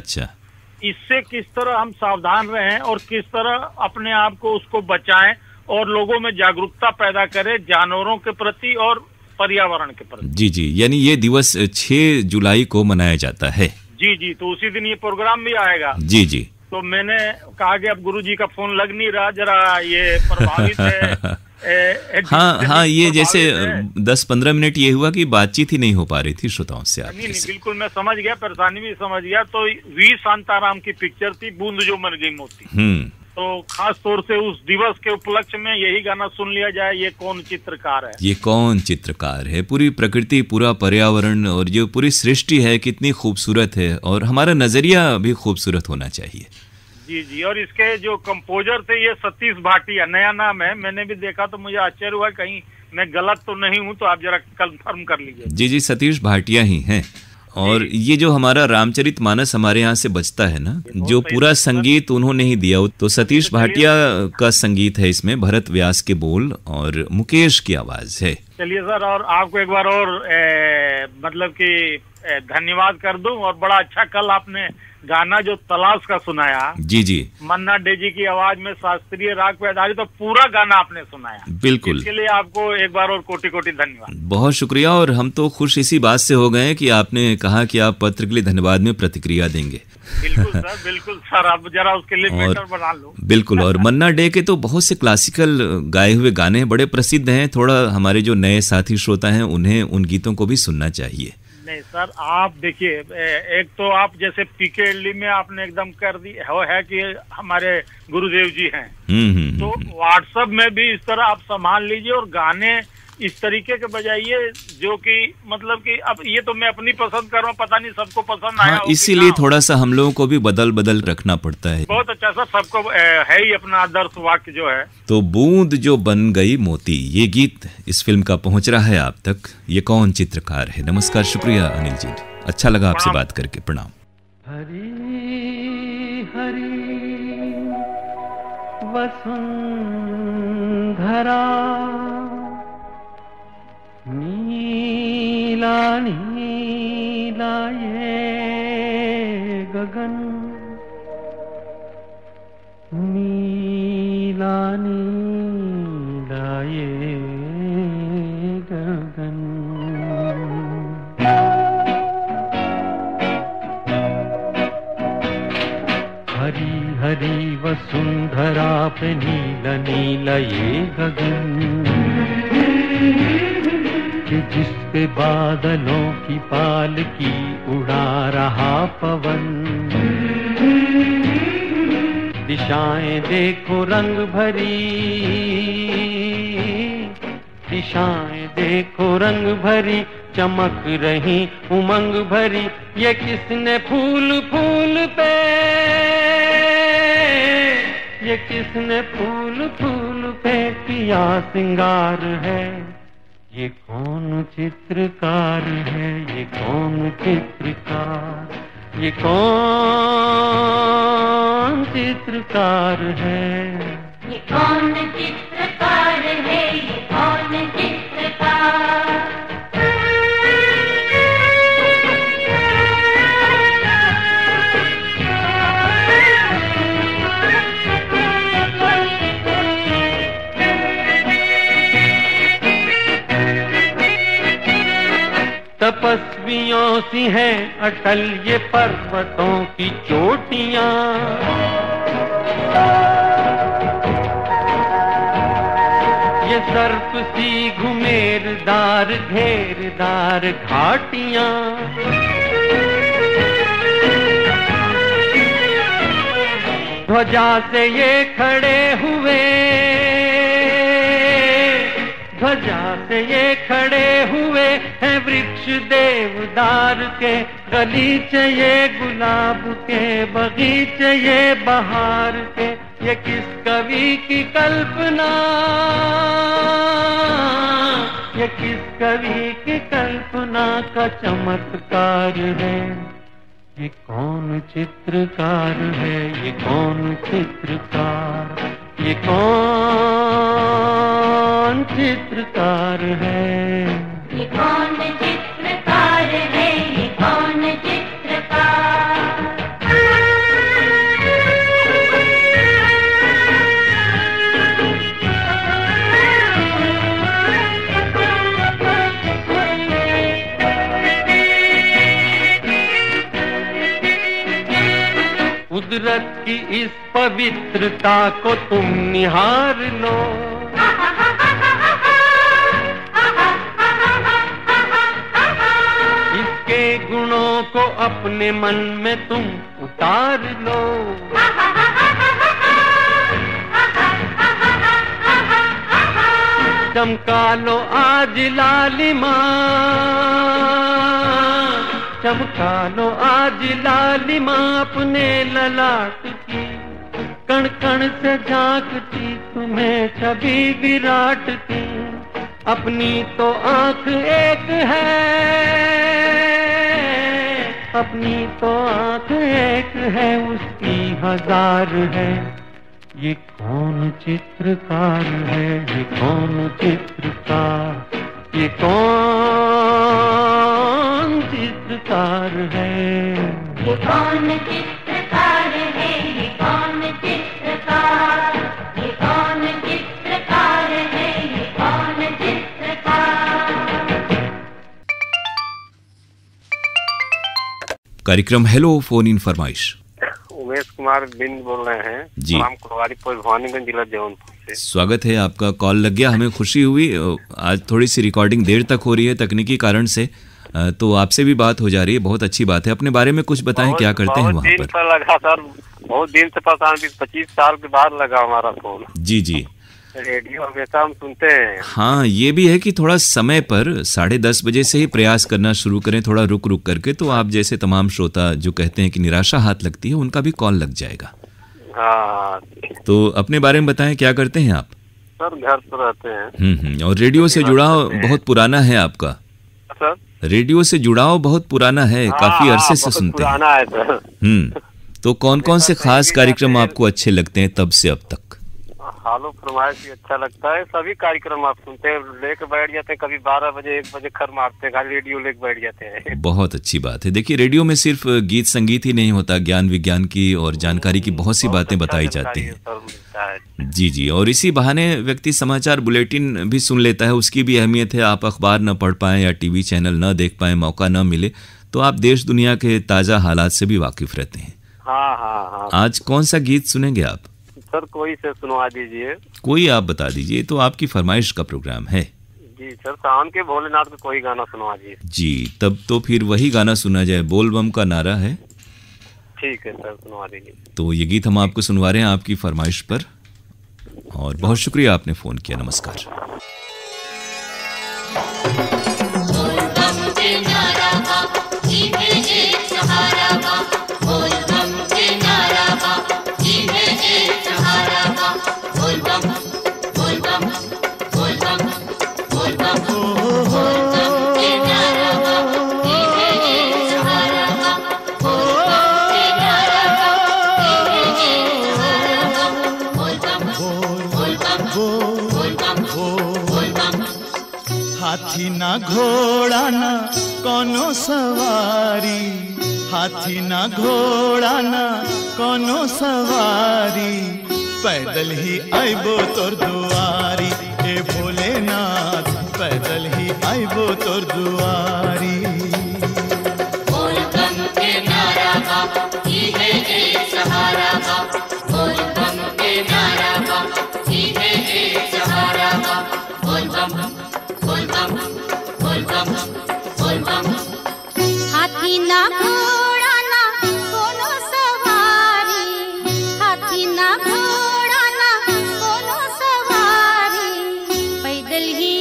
इससे किस तरह हम सावधान रहें और किस तरह अपने आप को उसको बचाएं और लोगों में जागरूकता पैदा करें जानवरों के प्रति और पर्यावरण के प्रति।
जी, यानी ये दिवस 6 जुलाई को मनाया जाता है।
जी, तो उसी दिन ये प्रोग्राम भी आएगा।
जी।
तो मैंने कहा कि अब गुरुजी का फोन लग नहीं रहा, जरा ये प्रभावित है।
हाँ, ये जैसे 10-15 मिनट ये हुआ कि बातचीत ही नहीं हो पा रही थी श्रोताओं से आपके।
नहीं, बिल्कुल मैं समझ गया, परेशानी भी समझ गया। तो वी शांताराम की पिक्चर थी बूंद जो मर गई मोती। तो खास तौर से उस दिवस के उपलक्ष्य में यही गाना सुन लिया जाए, ये कौन चित्रकार है।
ये कौन चित्रकार है, पूरी प्रकृति, पूरा पर्यावरण और जो पूरी सृष्टि है कितनी खूबसूरत है, और हमारा नजरिया भी खूबसूरत होना चाहिए।
जी, और इसके जो कंपोजर थे ये सतीश भाटिया, नया नाम है, मैंने भी देखा तो मुझे आश्चर्य हुआ, कहीं मैं गलत तो नहीं हूँ, तो आप जरा कंफर्म कर लीजिए।
जी, सतीश भाटिया ही हैं। और ये जो हमारा रामचरितमानस हमारे यहाँ से बचता है ना, जो पूरा संगीत उन्होंने ही दिया, तो सतीश भाटिया का संगीत है इसमें, भरत व्यास के बोल और मुकेश की आवाज है।
चलिए सर, और आपको एक बार और मतलब कि धन्यवाद कर दूं, और बड़ा अच्छा कल आपने गाना जो तलाश का सुनाया,
जी,
मन्ना डे जी की आवाज में शास्त्रीय राग पे आधारित, तो पूरा गाना आपने सुनाया,
बिल्कुल,
इसके लिए आपको एक बार और कोटि कोटि धन्यवाद।
बहुत शुक्रिया, और हम तो खुश इसी बात से हो गए कि आपने कहा कि आप पत्र के लिए धन्यवाद में प्रतिक्रिया देंगे।
बिल्कुल सर, आप जरा उसके लिए मैटर बना लो।
बिल्कुल, और मन्ना डे के तो बहुत से क्लासिकल गाए हुए गाने बड़े प्रसिद्ध हैं, थोड़ा हमारे जो नए साथी श्रोता हैं उन्हें उन गीतों को भी सुनना चाहिए।
नहीं सर, आप देखिए, एक तो आप जैसे पीके में आपने एकदम कर दी है कि हमारे गुरुदेव जी हैं, तो व्हाट्सएप में भी इस तरह आप संभाल लीजिए, और गाने इस तरीके के बजाइए जो कि मतलब कि अब ये तो मैं अपनी पसंद कर रहा हूँ, पता नहीं सबको पसंद आया।
इसीलिए थोड़ा सा हम लोगों को भी बदल रखना पड़ता है।
बहुत अच्छा सर, सबको है ही अपना आदर्श वाक्य जो है।
तो बूंद जो बन गई मोती, ये गीत इस फिल्म का पहुंच रहा है आप तक। ये कौन चित्रकार है। नमस्कार, शुक्रिया अनिल जी, अच्छा लगा आपसे बात करके, प्रणाम।
हरी हरी वसुंधरा, नीला नीला ये गगन, नीला नीला ये गगन। हरी हरी वसुंधरा पे नीला नीला ये गगन, कि जिस पे बादलों की पालकी उड़ा रहा पवन। दिशाएं देखो रंग भरी, दिशाएं देखो रंग भरी, चमक रही उमंग भरी। ये किसने फूल फूल पे, ये किसने फूल फूल पे किया सिंगार है। ये कौन चित्रकार है, ये कौन चित्रकार, ये कौन चित्रकार है,
ये कौन चित्रकार है, ये कौन चित्रकार।
तपस्वियों सी हैं अटल ये पर्वतों की चोटियां, ये सर्प सी घुमेरदार घेरदार घाटियां। ध्वजा से ये खड़े हुए, ध्वजा से ये खड़े हुए हैं वृक्ष देवदार के, गलीचे ये गुलाब के, बगीचे ये बहार के। ये किस कवि की कल्पना, ये किस कवि की कल्पना का चमत्कार है। ये कौन चित्रकार है, ये कौन चित्रकार, ये कौन चित्रकार है,
ये कौन चित्रकार है, ये कौन चित्रकार।
कुदरत की इस पवित्रता को तुम निहार लो, इसके गुणों को अपने मन में तुम उतार लो। चमका लो आज लालिमा, चमका लो आज लालिमा अपने ललाट की, कण कण से झांकती तुम्हें छवि विराट की। अपनी तो आंख एक है, अपनी तो आंख एक है, उसकी हजार है। ये कौन चित्रकार है, ये कौन चित्रकार, ये कौन चित्रकार है,
ये कौन चित्रकार है, ये कौन चित्रकार, ये कौन चित्रकार है, ये कौन चित्रकार।
कार्यक्रम हेलो फोन इन फरमाइश।
उमेश कुमार बिंद बोल रहे हैं
जी।
नाम कुलवारीपुर भवानीगंज जिला जौनपुर से।
स्वागत है आपका, कॉल लग गया, हमें खुशी हुई। आज थोड़ी सी रिकॉर्डिंग देर तक हो रही है तकनीकी कारण से, तो आपसे भी बात हो जा रही है, बहुत अच्छी बात है। अपने बारे में कुछ बताएं, क्या करते हैं वहाँ पर?
लगा सर, बहुत दिन से परेशान, 25 साल के बाद लगा हमारा फोन।
जी जी,
रेडियो हमेशा हम सुनते हैं।
हाँ, ये भी है कि थोड़ा समय पर 10:30 बजे से ही प्रयास करना शुरू करें, थोड़ा रुक रुक करके, तो आप जैसे तमाम श्रोता जो कहते हैं कि निराशा हाथ लगती है, उनका भी कॉल लग जाएगा।
हाँ,
तो अपने बारे में बताएं, क्या करते हैं आप?
सर घर पर रहते हैं।
और रेडियो से जुड़ाव बहुत पुराना है आपका?
सर
रेडियो से जुड़ाव बहुत पुराना है, काफी अरसे से सुनते हैं।
पुराना है सर।
तो कौन कौन से खास कार्यक्रम आपको अच्छे लगते हैं तब से अब तक?
हालो फरमाइश भी अच्छा लगता है, सभी कार्यक्रम आप सुनते हैं, लेके बैठ जाते हैं, कभी 12 बजे 1 बजे खर मारते हैं, खाली रेडियो लेके बैठ जाते हैं।
बहुत अच्छी बात है। देखिए, रेडियो में सिर्फ गीत संगीत ही नहीं होता, ज्ञान विज्ञान की और जानकारी की बहुत सी बातें बताई जाती हैं। जी जी, और इसी बहाने व्यक्ति समाचार बुलेटिन भी सुन लेता है, उसकी भी अहमियत है। आप अखबार न पढ़ पाएं या टीवी चैनल न देख पाएं, मौका न मिले, तो आप देश दुनिया के ताज़ा हालात से भी वाकिफ रहते हैं।
हाँ।
आज कौन सा गीत सुनेंगे आप?
सर कोई से सुनवा दीजिए।
कोई आप बता दीजिए, तो आपकी फरमाइश का प्रोग्राम है।
जी सर, सावन के भोलेनाथ का कोई गाना सुनवा दीजिए।
जी, तब तो फिर वही गाना सुना जाए, बोल बम का नारा है।
ठीक है सर, सुनवा दीजिए।
तो ये गीत हम आपको सुनवा रहे हैं आपकी फरमाइश पर, और बहुत शुक्रिया आपने फोन किया। नमस्कार।
हाथी ना घोड़ा ना कोनो सवारी, हाथी ना घोड़ा ना कोनो सवारी, पैदल ही आइबो तोर दुआरी, ए भोलेनाथ पैदल ही आइबो तोर दुआरी।
बोल बम के नारा बा, ई है एक सहारा बा, बोल बम के नारा बा, ई है एक सहारा बा, बोल बम बोल बम बोल बम बोल बम।
हाथी ना घोड़ा ना कोनो सवारी, हाथी ना घोड़ा ना कोनो सवारी, पैदल ही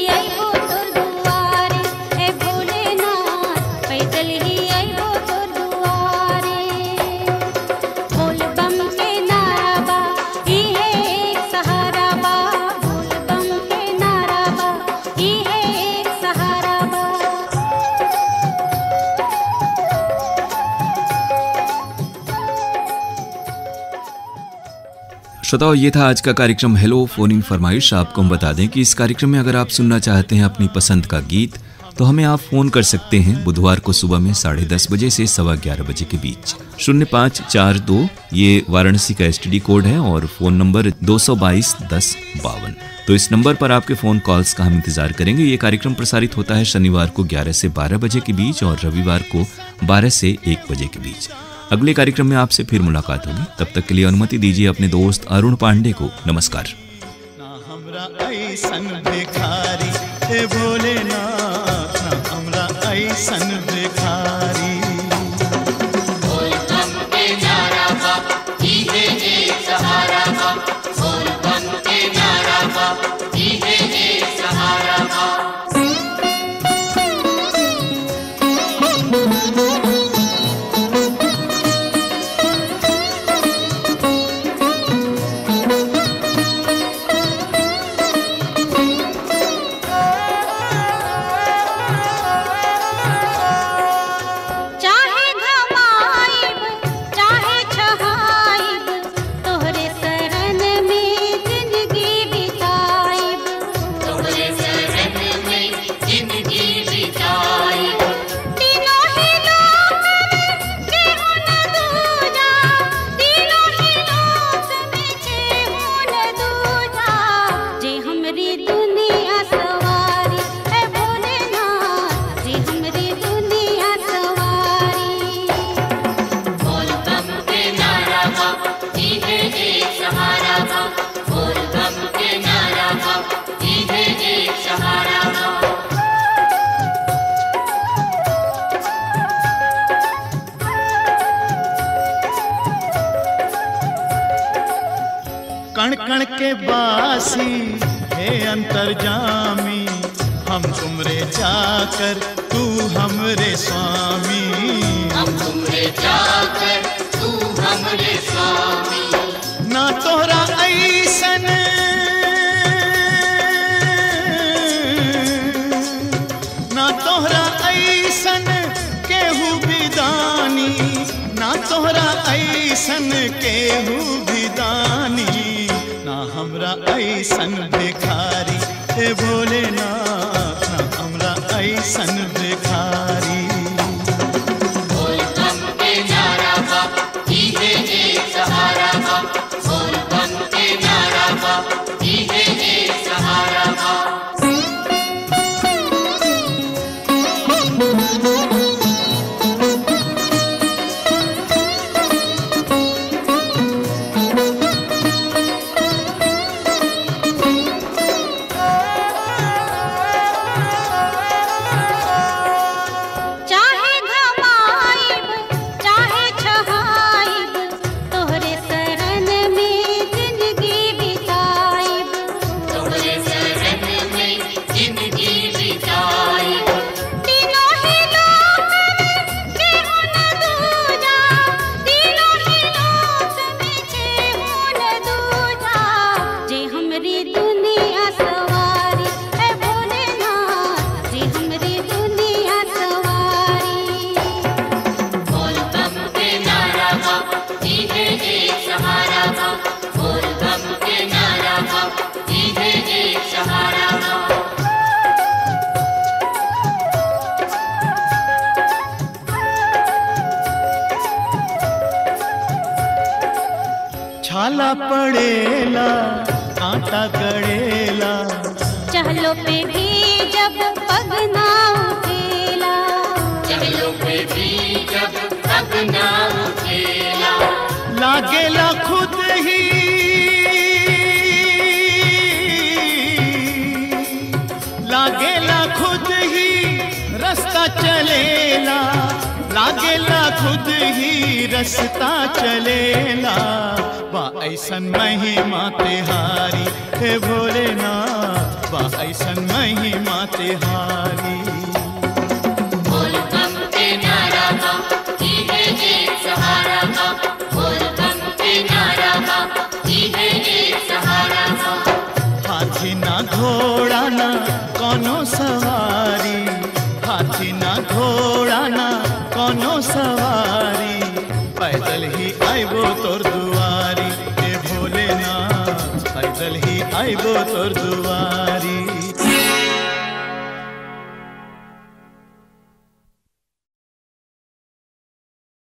श्रोताओं, ये था आज का कार्यक्रम हेलो फोन इन फरमाइश। आपको हम बता दें कि इस कार्यक्रम में अगर आप सुनना चाहते हैं अपनी पसंद का गीत तो हमें आप फोन कर सकते हैं बुधवार को सुबह में 10:30 बजे से 11:15 बजे के बीच। 0542 ये वाराणसी का STD कोड है और फोन नंबर 222-1052। तो इस नंबर पर आपके फोन कॉल्स का हम इंतजार करेंगे। ये कार्यक्रम प्रसारित होता है शनिवार को 11 से 12 बजे के बीच और रविवार को 12 से 1 बजे के बीच। अगले कार्यक्रम में आपसे फिर मुलाकात होगी। तब तक के लिए अनुमति दीजिए अपने दोस्त अरुण पांडे को। नमस्कार।
कण कण के बासी हे अंतर्जामी, हम तुमरे चाकर तू हमरे स्वामी। हम तुमरे चाकर तू हमरे स्वामी। ना तोहरा ऐसन ना तोहरा ऐसन केहू बिदानी, ना तोहरा ऐसन केहू बिदानी। ना हमरा ऐसन भिखारी हे भोलेनाथ, ना हमरा ऐसन भिखारी।
बोल बम के नारा बा, इहे एक सहारा बा। बोल बम के नारा बा, इहे एक सहारा बा।
छाला पड़ेला कांटा गड़ेला,
चहलो पे भी जब पग ना उठेला।
चहलो पे भी जब पग ना उठेला।
लागेला खुद ही लागेला खुद ही रास्ता चलेला। लागेला खुद ही रास्ता चलेला। बा ऐसन महिमा तेहारी हे भोलेनाथ, बा ऐसन महिमा तेहारी।
बोल बम के नारा बा, इहे एक सहारा बा। बोल बम के नारा बा, इहे एक सहारा बा।
हाथी ना घोड़ा ना कोनो सवारी, हाथी ना घोड़ा ना कोनो सवारी। पैदल ही आइबो तोर दुआरी हे भोलेनाथ। आइबो तोर दुआरी।